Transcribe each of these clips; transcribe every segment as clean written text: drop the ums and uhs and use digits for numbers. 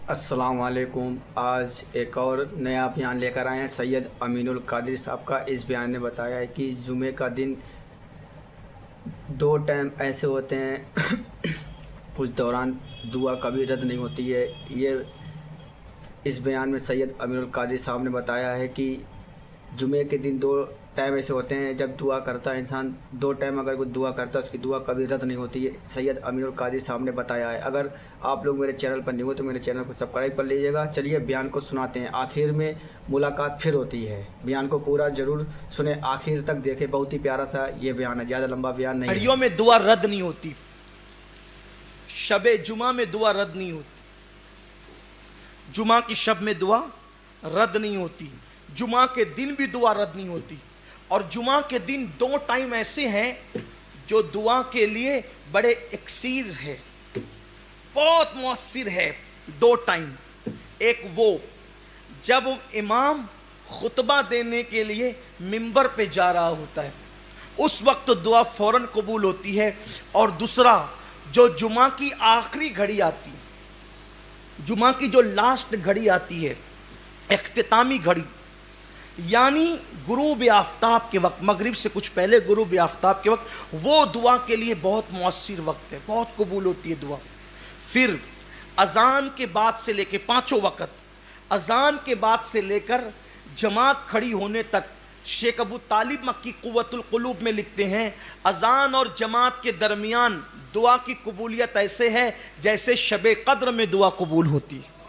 السلام علیکم۔ آج ایک اور نیا بیان لے کر آئے ہیں سید امین القادری صاحب کا۔ اس بیان نے بتایا ہے کہ جمعے کا دن دو ٹائم ایسے ہوتے ہیں اس دوران دعا کبھی رد نہیں ہوتی ہے۔ یہ اس بیان میں سید امین القادری صاحب نے بتایا ہے کہ جمعے کے دن دو ٹائم ایسے ہوتے ہیں جب دعا کرتا ہے انسان، دو ٹائم اگر کوئی دعا کرتا ہے اس کی دعا کبھی رد نہیں ہوتی ہے، سید امین القادری صاحب نے بتایا ہے۔ اگر آپ لوگ میرے چینل پر نہیں ہو تو میرے چینل کو سبسکرائب کر لیجیے گا۔ چلیے بیان کو سناتے ہیں، آخر میں ملاقات پھر ہوتی ہے۔ بیان کو پورا ضرور سنیں، آخر تک دیکھیں، بہت ہی پیارا سا یہ بیان ہے، زیادہ لمبا بیان نہیں ہے۔ گھڑیوں میں دعا رد نہیں ہوتی، شب جمعہ میں دعا رد نہیں ہوتی، جمعہ کی شب میں دعا رد نہیں ہوتی، جمعہ کے دن بھی دعا رد نہیں ہوتی۔ اور جمعہ کے دن دو ٹائم ایسے ہیں جو دعا کے لیے بڑے اکسیر ہے، بہت مؤثر ہے۔ دو ٹائم، ایک وہ جب امام خطبہ دینے کے لیے منبر پہ جا رہا ہوتا ہے، اس وقت دعا فوراً قبول ہوتی ہے۔ اور دوسرا جو جمعہ کی آخری گھڑی آتی ہے، جمعہ کی جو لاسٹ گھڑی آتی ہے، اختتامی گھڑی، یعنی غروب آفتاب کے وقت، مغرب سے کچھ پہلے غروب آفتاب کے وقت، وہ دعا کے لیے بہت مؤثر وقت ہے، بہت قبول ہوتی ہے دعا۔ پھر اذان کے بعد سے لے کے پانچوں وقت، اذان کے بعد سے لے کر جماعت کھڑی ہونے تک، شیخ ابو طالب مکی قوت القلوب میں لکھتے ہیں اذان اور جماعت کے درمیان دعا کی قبولیت ایسے ہے جیسے شب قدر میں دعا قبول ہوتی ہے۔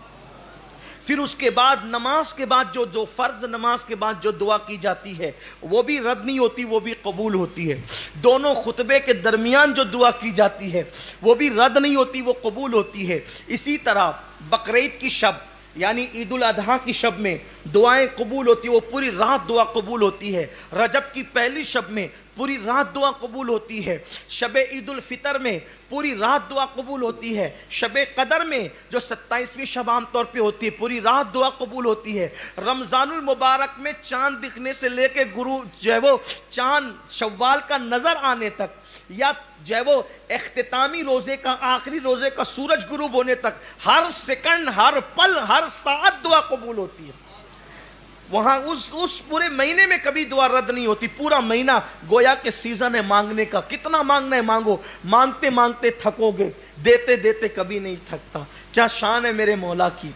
پھر اس کے بعد نماز کے بعد جو فرض نماز کے بعد جو دعا کی جاتی ہے وہ بھی رد نہیں ہوتی، وہ بھی قبول ہوتی ہے۔ دونوں خطبے کے درمیان جو دعا کی جاتی ہے وہ بھی رد نہیں ہوتی، وہ قبول ہوتی ہے۔ اسی طرح بقرعید کی شب یعنی عید الاضحیٰ کی شب میں دعائیں قبول ہوتی ہیں، وہ پوری رات دعا قبول ہوتی ہے۔ رجب کی پہلی شب میں پوری رات دعا قبول ہوتی ہے۔ شب عید الفطر میں پوری رات دعا قبول ہوتی ہے۔ شب قدر میں جو 27ویں شب عام طور پہ ہوتی ہے پوری رات دعا قبول ہوتی ہے۔ رمضان المبارک میں چاند دکھنے سے لے کے جو ہے وہ چاند شوال کا نظر آنے تک، یا جو ہے وہ اختتامی روزے کا، آخری روزے کا سورج غروب ہونے تک، ہر سیکنڈ، ہر پل، ہر ساعت دعا قبول ہوتی ہے۔ وہاں اس پورے مہینے میں کبھی دعا رد نہیں ہوتی۔ پورا مہینہ گویا کہ سیزن ہے مانگنے کا، کتنا مانگنا ہے مانگو، مانگتے مانگتے تھکو گے، دیتے دیتے کبھی نہیں تھکتا۔ کیا شان ہے میرے مولا کی۔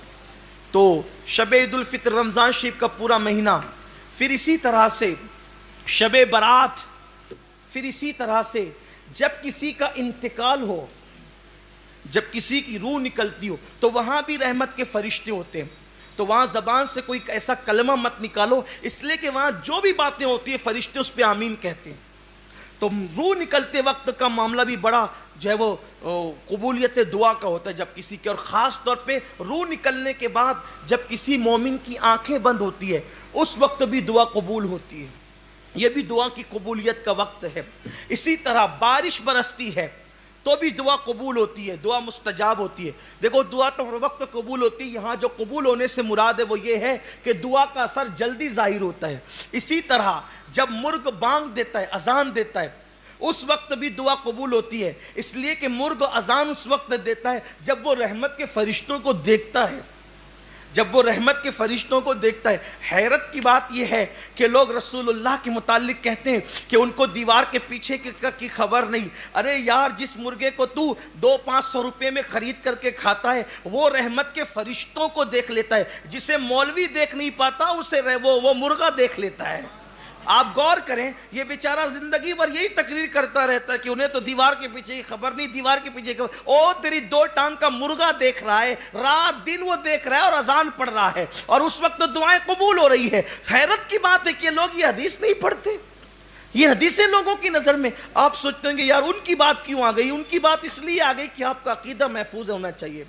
تو شب عید الفطر، رمضان شریف کا پورا مہینہ، پھر اسی طرح سے شب برات، پھر اسی طرح سے جب کسی کا انتقال ہو، جب کسی کی روح نکلتی ہو تو وہاں بھی رحمت کے فرشتے ہوتے ہیں۔ تو وہاں زبان سے کوئی ایسا کلمہ مت نکالو، اس لیے کہ وہاں جو بھی باتیں ہوتی ہیں فرشتے اس پہ آمین کہتے ہیں۔ تو روح نکلتے وقت کا معاملہ بھی بڑا جو ہے وہ قبولیت دعا کا ہوتا ہے جب کسی کے، اور خاص طور پہ روح نکلنے کے بعد جب کسی مومن کی آنکھیں بند ہوتی ہے اس وقت بھی دعا قبول ہوتی ہے۔ یہ بھی دعا کی قبولیت کا وقت ہے۔ اسی طرح بارش برستی ہے تو بھی دعا قبول ہوتی ہے، دعا مستجاب ہوتی ہے۔ دیکھو دعا تو ہر وقت قبول ہوتی ہے، یہاں جو قبول ہونے سے مراد ہے وہ یہ ہے کہ دعا کا اثر جلدی ظاہر ہوتا ہے۔ اسی طرح جب مرغ بانگ دیتا ہے، اذان دیتا ہے، اس وقت بھی دعا قبول ہوتی ہے، اس لیے کہ مرغ اذان اس وقت دیتا ہے جب وہ رحمت کے فرشتوں کو دیکھتا ہے، جب وہ رحمت کے فرشتوں کو دیکھتا ہے۔ حیرت کی بات یہ ہے کہ لوگ رسول اللہ کے متعلق کہتے ہیں کہ ان کو دیوار کے پیچھے کی خبر نہیں۔ ارے یار، جس مرغے کو تو 200-500 روپے میں خرید کر کے کھاتا ہے وہ رحمت کے فرشتوں کو دیکھ لیتا ہے، جسے مولوی دیکھ نہیں پاتا اسے وہ مرغا دیکھ لیتا ہے۔ آپ غور کریں، یہ بیچارہ زندگی بھر یہی تقریر کرتا رہتا ہے کہ انہیں تو دیوار کے پیچھے کی خبر نہیں، دیوار کے پیچھے کی خبر۔ او تیری دو ٹانگ کا مرغا دیکھ رہا ہے، رات دن وہ دیکھ رہا ہے اور اذان پڑھ رہا ہے، اور اس وقت تو دعائیں قبول ہو رہی ہے۔ حیرت کی بات ہے کہ لوگ یہ حدیث نہیں پڑھتے۔ یہ حدیثیں لوگوں کی نظر میں آپ سوچتے ہیں کہ یار ان کی بات کیوں آ گئی؟ ان کی بات اس لیے آ گئی کہ آپ کا عقیدہ محفوظ ہونا چاہیے،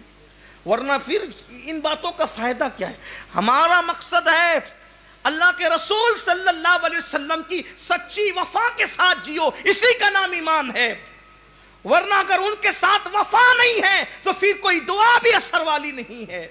ورنہ پھر ان باتوں کا فائدہ کیا ہے؟ ہمارا مقصد ہے اللہ کے رسول صلی اللہ علیہ وسلم کی سچی وفا کے ساتھ جیو، اسی کا نام ایمان ہے۔ ورنہ اگر ان کے ساتھ وفا نہیں ہے تو پھر کوئی دعا بھی اثر والی نہیں ہے،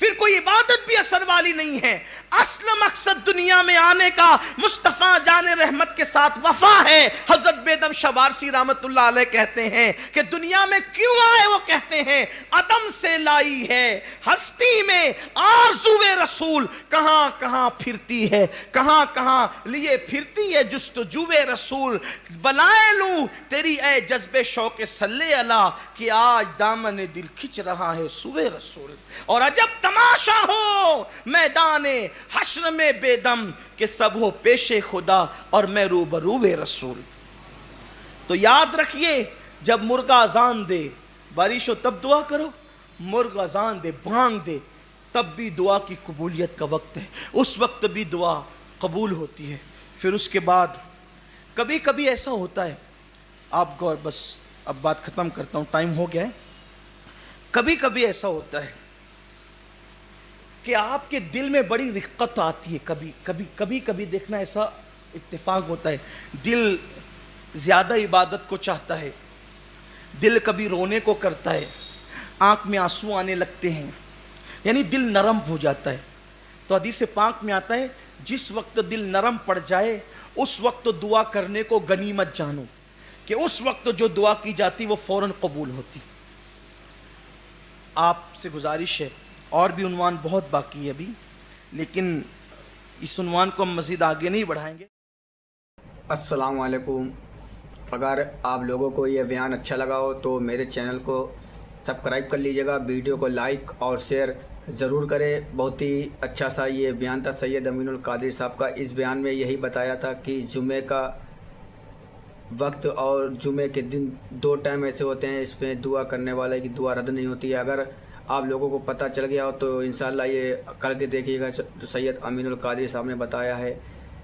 پھر کوئی عبادت بھی اثر والی نہیں ہے. اصل مقصد دنیا میں آنے کا مصطفیٰ جان رحمت کے ساتھ وفا ہے. حضرت بیدم شاہ وارسی رحمت اللہ علیہ کہتے ہیں کہ دنیا میں کیوں آئے؟ وہ کہتے ہیں عدم سے لائی ہے ہستی میں آرزو رسول، کہاں کہاں پھرتی ہے، کہاں کہاں لیے پھرتی ہے جستجو رسول. بلائے لوں تیری اے جذب شوق صلی اللہ کہ آج دامن دل کھچ رہا ہے سوئے رسول. اور عجب تماشا ہو میدان حشر میں بے دم کہ سب ہو پیش خدا اور میں روبرو رسول. تو یاد رکھیے جب مرغا اذان دے بارش ہو تب دعا کرو، مرغ اذان دے بانگ دے تب بھی دعا کی قبولیت کا وقت ہے، اس وقت بھی دعا قبول ہوتی ہے. پھر اس کے بعد کبھی کبھی ایسا ہوتا ہے، آپ کو بس اب بات ختم کرتا ہوں، ٹائم ہو گیا ہے. کبھی کبھی ایسا ہوتا ہے کہ آپ کے دل میں بڑی رقت آتی ہے. کبھی دیکھنا ایسا اتفاق ہوتا ہے، دل زیادہ عبادت کو چاہتا ہے، دل کبھی رونے کو کرتا ہے، آنکھ میں آنسو آنے لگتے ہیں، یعنی دل نرم ہو جاتا ہے. تو حدیث پاک میں آتا ہے جس وقت دل نرم پڑ جائے اس وقت دعا کرنے کو غنیمت جانو کہ اس وقت جو دعا کی جاتی وہ فوراً قبول ہوتی. آپ سے گزارش ہے، اور بھی عنوان بہت باقی ہے ابھی، لیکن اس عنوان کو ہم مزید آگے نہیں بڑھائیں گے. السلام علیکم. اگر آپ لوگوں کو یہ بیان اچھا لگا ہو تو میرے چینل کو سبسکرائب کر لیجئے گا، ویڈیو کو لائک اور شیئر ضرور کریں. بہت ہی اچھا سا یہ بیان تھا سید امین القادری صاحب کا. اس بیان میں یہی بتایا تھا کہ جمعے کا وقت اور جمعے کے دن 2 ٹائم ایسے ہوتے ہیں اس میں دعا کرنے والے کی دعا رد نہیں ہوتی ہے. اگر آپ لوگوں کو پتہ چل گیا ہو تو انشاءاللہ یہ کر کے دیکھیے گا، جو سید امین القادری صاحب نے بتایا ہے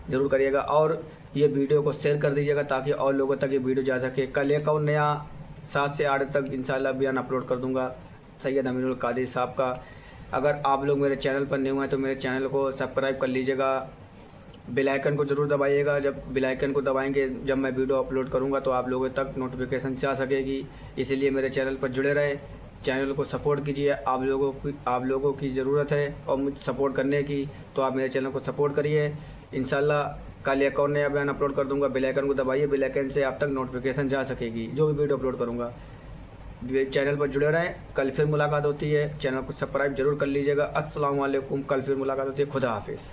ضرور کریے گا. اور یہ ویڈیو کو شیئر کر دیجیے گا تاکہ اور لوگوں تک یہ ویڈیو جا سکے. کل ایک اور نیا 7 سے 8 تک انشاءاللہ بیان اپلوڈ کر دوں گا سید امین القادری صاحب کا. اگر آپ لوگ میرے چینل پر نہیں ہوئے ہیں تو میرے چینل کو سبسکرائب کر لیجیے گا، بیل آئیکن کو ضرور دبائیے گا. جب بیل آئیکن کو دبائیں گے جب میں ویڈیو اپلوڈ کروں گا تو آپ لوگوں تک نوٹیفیکیشن جا سکے گی. اسی لیے میرے چینل پر جڑے رہے، چینل کو سپورٹ کیجیے. آپ لوگوں کی ضرورت ہے اور مجھ سپورٹ کرنے کی، تو آپ میرے چینل کو سپورٹ کریے. انشاءاللہ کل ایک اور نیا بیان اپلوڈ کر دوں گا. بیل آئیکن کو دبائیے، بیل آئیکن سے آپ تک نوٹیفیکیشن جا سکے گی جو بھی ویڈیو اپلوڈ کروں گا. چینل پر جڑے رہیں. کل پھر ملاقات ہوتی ہے، چینل کو سبسکرائب ضرور کر لیجیے گا. السلام علیکم. کل پھر ملاقات ہوتی ہے. خدا حافظ.